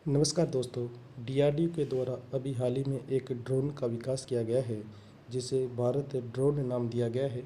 नमस्कार दोस्तों। डीआरडीओ के द्वारा अभी हाल ही में एक ड्रोन का विकास किया गया है जिसे भारत ड्रोन नाम दिया गया है।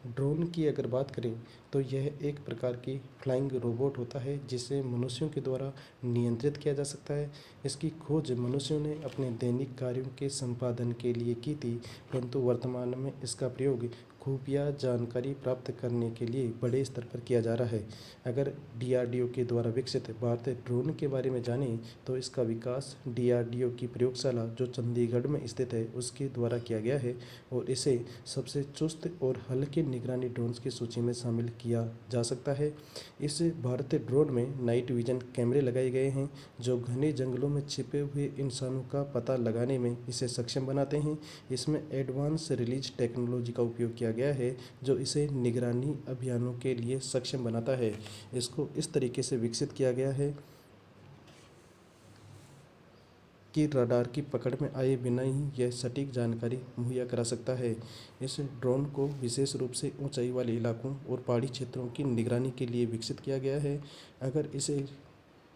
ड्रोन की अगर बात करें तो यह एक प्रकार की फ्लाइंग रोबोट होता है जिसे मनुष्यों के द्वारा नियंत्रित किया जा सकता है। इसकी खोज मनुष्यों ने अपने दैनिक कार्यों के संपादन के लिए की थी, परंतु वर्तमान में इसका प्रयोग खुफिया जानकारी प्राप्त करने के लिए बड़े स्तर पर किया जा रहा है। अगर डीआरडीओ के द्वारा विकसित भारतीय ड्रोन के बारे में जानें तो इसका विकास डीआरडीओ की प्रयोगशाला जो चंडीगढ़ में स्थित है उसके द्वारा किया गया है और इसे सबसे चुस्त और हल्के निगरानी ड्रोन्स की सूची में शामिल किया जा सकता है। इस भारतीय ड्रोन में नाइट विजन कैमरे लगाए गए हैं जो घने जंगलों में छिपे हुए इंसानों का पता लगाने में इसे सक्षम बनाते हैं। इसमें एडवांस रिलीज टेक्नोलॉजी का उपयोग किया गया है जो इसे निगरानी अभियानों के लिए सक्षम बनाता है। इसको इस तरीके से विकसित किया गया है कि रडार की पकड़ में आए बिना ही यह सटीक जानकारी मुहैया करा सकता है। इस ड्रोन को विशेष रूप से ऊंचाई वाले इलाकों और पहाड़ी क्षेत्रों की निगरानी के लिए विकसित किया गया है। अगर इसे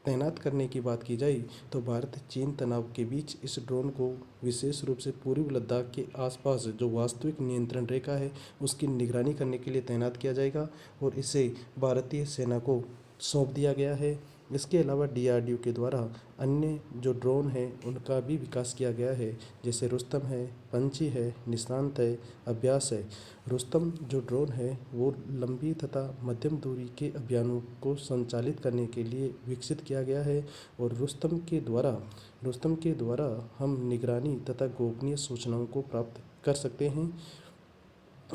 तैनात करने की बात की जाए तो भारत चीन तनाव के बीच इस ड्रोन को विशेष रूप से पूर्वी लद्दाख के आसपास जो वास्तविक नियंत्रण रेखा है उसकी निगरानी करने के लिए तैनात किया जाएगा और इसे भारतीय सेना को सौंप दिया गया है। इसके अलावा डीआरडीओ के द्वारा अन्य जो ड्रोन हैं उनका भी विकास किया गया है, जैसे रुस्तम है, पंछी है, निशांत है, अभ्यास है। रुस्तम जो ड्रोन है वो लंबी तथा मध्यम दूरी के अभियानों को संचालित करने के लिए विकसित किया गया है और रुस्तम के द्वारा हम निगरानी तथा गोपनीय सूचनाओं को प्राप्त कर सकते हैं।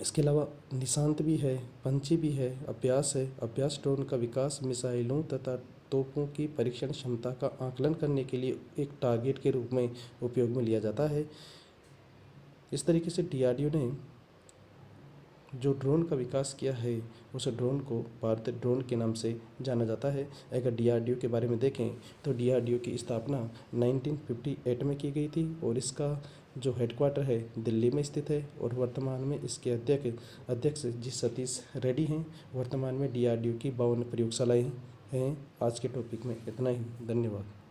इसके अलावा निशांत भी है, पंछी भी है, अभ्यास है। अभ्यास ड्रोन का विकास मिसाइलों तथा तोपों की परीक्षण क्षमता का आकलन करने के लिए एक टारगेट के रूप में उपयोग में लिया जाता है। इस तरीके से डीआरडीओ ने जो ड्रोन का विकास किया है उस ड्रोन को भारतीय ड्रोन के नाम से जाना जाता है। अगर डीआरडीओ के बारे में देखें तो डीआरडीओ की स्थापना 1958 में की गई थी और इसका जो हेडक्वार्टर है दिल्ली में स्थित है और वर्तमान में इसके अध्यक्ष जी सतीश रेड्डी हैं। वर्तमान में डीआरडीओ की 52 प्रयोगशालाएँ हैं। आज के टॉपिक में इतना ही। धन्यवाद।